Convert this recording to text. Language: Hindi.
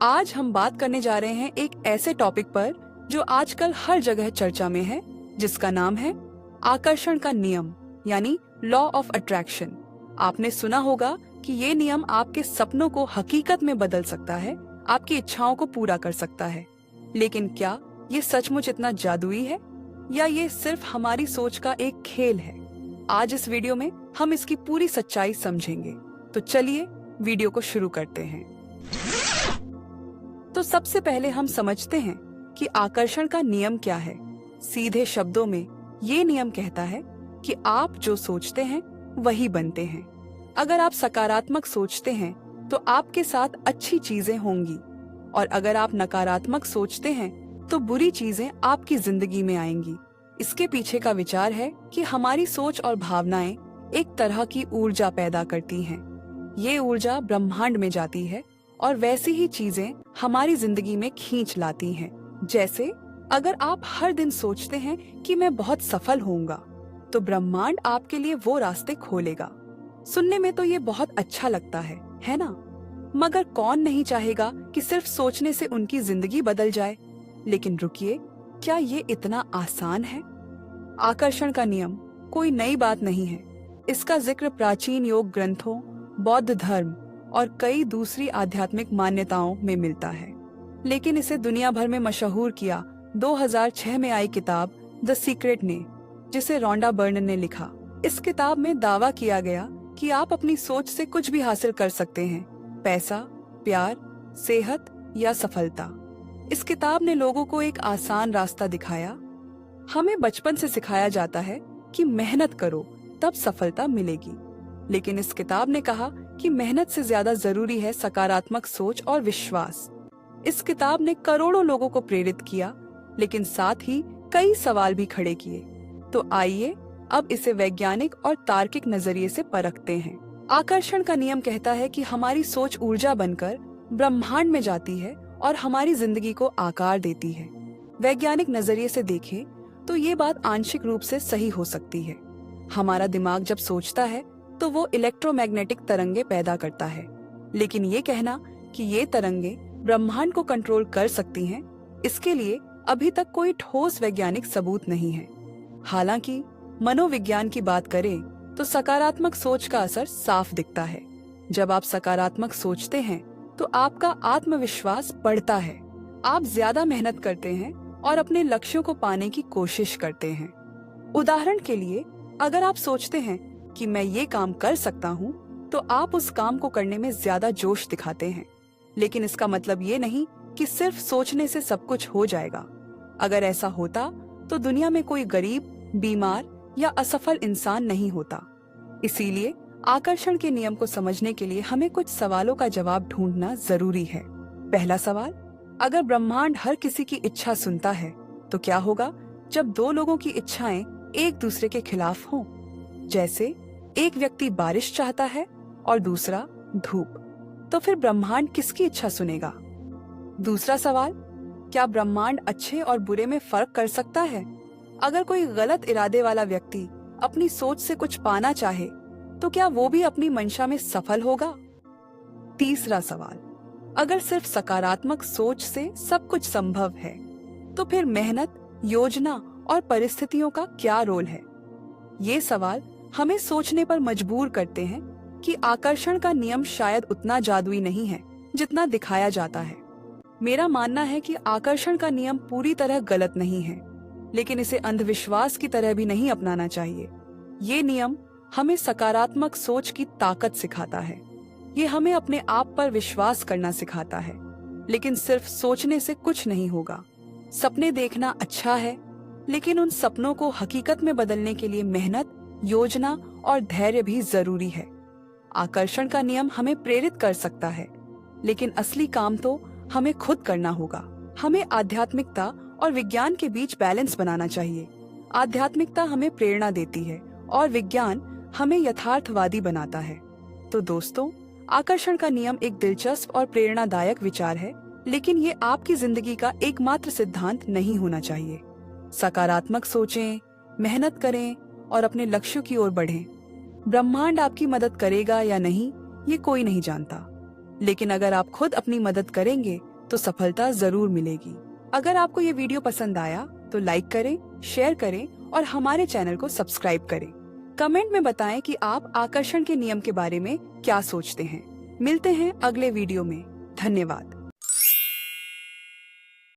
आज हम बात करने जा रहे हैं एक ऐसे टॉपिक पर जो आजकल हर जगह चर्चा में है, जिसका नाम है आकर्षण का नियम यानी लॉ ऑफ अट्रैक्शन। आपने सुना होगा कि ये नियम आपके सपनों को हकीकत में बदल सकता है, आपकी इच्छाओं को पूरा कर सकता है। लेकिन क्या ये सचमुच इतना जादुई है या ये सिर्फ हमारी सोच का एक खेल है? आज इस वीडियो में हम इसकी पूरी सच्चाई समझेंगे। तो चलिए वीडियो को शुरू करते हैं। तो सबसे पहले हम समझते हैं कि आकर्षण का नियम क्या है। सीधे शब्दों में ये नियम कहता है कि आप जो सोचते हैं वही बनते हैं। अगर आप सकारात्मक सोचते हैं तो आपके साथ अच्छी चीजें होंगी, और अगर आप नकारात्मक सोचते हैं तो बुरी चीजें आपकी जिंदगी में आएंगी। इसके पीछे का विचार है कि हमारी सोच और भावनाएं एक तरह की ऊर्जा पैदा करती हैं। ये ऊर्जा ब्रह्मांड में जाती है और वैसी ही चीजें हमारी जिंदगी में खींच लाती हैं। जैसे अगर आप हर दिन सोचते हैं कि मैं बहुत सफल होऊंगा, तो ब्रह्मांड आपके लिए वो रास्ते खोलेगा। सुनने में तो ये बहुत अच्छा लगता है ना? मगर कौन नहीं चाहेगा कि सिर्फ सोचने से उनकी जिंदगी बदल जाए? लेकिन रुकिए, क्या ये इतना आसान है? आकर्षण का नियम कोई नई बात नहीं है। इसका जिक्र प्राचीन योग ग्रंथों, बौद्ध धर्म और कई दूसरी आध्यात्मिक मान्यताओं में मिलता है, लेकिन इसे दुनिया भर में मशहूर किया 2006 में आई किताब द सीक्रेट ने, जिसे रोंडा बर्न ने लिखा। इस किताब में दावा किया गया कि आप अपनी सोच से कुछ भी हासिल कर सकते हैं, पैसा, प्यार, सेहत या सफलता। इस किताब ने लोगों को एक आसान रास्ता दिखाया। हमें बचपन से सिखाया जाता है कि मेहनत करो तब सफलता मिलेगी, लेकिन इस किताब ने कहा कि मेहनत से ज्यादा जरूरी है सकारात्मक सोच और विश्वास। इस किताब ने करोड़ों लोगों को प्रेरित किया, लेकिन साथ ही कई सवाल भी खड़े किए। तो आइए अब इसे वैज्ञानिक और तार्किक नजरिए से परखते हैं। आकर्षण का नियम कहता है कि हमारी सोच ऊर्जा बनकर ब्रह्मांड में जाती है और हमारी जिंदगी को आकार देती है। वैज्ञानिक नजरिए से देखें तो ये बात आंशिक रूप से सही हो सकती है। हमारा दिमाग जब सोचता है तो वो इलेक्ट्रोमैग्नेटिक तरंगे पैदा करता है, लेकिन ये कहना कि ये तरंगे ब्रह्मांड को कंट्रोल कर सकती हैं, इसके लिए अभी तक कोई ठोस वैज्ञानिक सबूत नहीं है। हालांकि मनोविज्ञान की बात करें तो सकारात्मक सोच का असर साफ दिखता है। जब आप सकारात्मक सोचते हैं तो आपका आत्मविश्वास बढ़ता है, आप ज्यादा मेहनत करते हैं और अपने लक्ष्यों को पाने की कोशिश करते हैं। उदाहरण के लिए, अगर आप सोचते हैं कि मैं ये काम कर सकता हूँ, तो आप उस काम को करने में ज्यादा जोश दिखाते हैं। लेकिन इसका मतलब ये नहीं कि सिर्फ सोचने से सब कुछ हो जाएगा। अगर ऐसा होता तो दुनिया में कोई गरीब, बीमार या असफल इंसान नहीं होता। इसीलिए आकर्षण के नियम को समझने के लिए हमें कुछ सवालों का जवाब ढूंढना जरूरी है। पहला सवाल, अगर ब्रह्मांड हर किसी की इच्छा सुनता है तो क्या होगा जब दो लोगों की इच्छाएं एक दूसरे के खिलाफ हों? जैसे एक व्यक्ति बारिश चाहता है और दूसरा धूप, तो फिर ब्रह्मांड किसकी इच्छा सुनेगा? दूसरा सवाल, क्या ब्रह्मांड अच्छे और बुरे में फर्क कर सकता है? अगर कोई गलत इरादे वाला व्यक्ति अपनी सोच से कुछ पाना चाहे तो क्या वो भी अपनी मंशा में सफल होगा? तीसरा सवाल, अगर सिर्फ सकारात्मक सोच से सब कुछ संभव है, तो फिर मेहनत, योजना और परिस्थितियों का क्या रोल है? ये सवाल हमें सोचने पर मजबूर करते हैं कि आकर्षण का नियम शायद उतना जादुई नहीं है जितना दिखाया जाता है। मेरा मानना है कि आकर्षण का नियम पूरी तरह गलत नहीं है, लेकिन इसे अंधविश्वास की तरह भी नहीं अपनाना चाहिए। ये नियम हमें सकारात्मक सोच की ताकत सिखाता है। ये हमें अपने आप पर विश्वास करना सिखाता है, लेकिन सिर्फ सोचने से कुछ नहीं होगा। सपने देखना अच्छा है, लेकिन उन सपनों को हकीकत में बदलने के लिए मेहनत, योजना और धैर्य भी जरूरी है। आकर्षण का नियम हमें प्रेरित कर सकता है, लेकिन असली काम तो हमें खुद करना होगा। हमें आध्यात्मिकता और विज्ञान के बीच बैलेंस बनाना चाहिए। आध्यात्मिकता हमें प्रेरणा देती है और विज्ञान हमें यथार्थवादी बनाता है। तो दोस्तों, आकर्षण का नियम एक दिलचस्प और प्रेरणादायक विचार है, लेकिन ये आपकी जिंदगी का एकमात्र सिद्धांत नहीं होना चाहिए। सकारात्मक सोचें, मेहनत करें और अपने लक्ष्यों की ओर बढ़ें। ब्रह्मांड आपकी मदद करेगा या नहीं, ये कोई नहीं जानता, लेकिन अगर आप खुद अपनी मदद करेंगे तो सफलता जरूर मिलेगी। अगर आपको ये वीडियो पसंद आया तो लाइक करें, शेयर करें और हमारे चैनल को सब्सक्राइब करें। कमेंट में बताएं कि आप आकर्षण के नियम के बारे में क्या सोचते हैं। मिलते हैं अगले वीडियो में। धन्यवाद।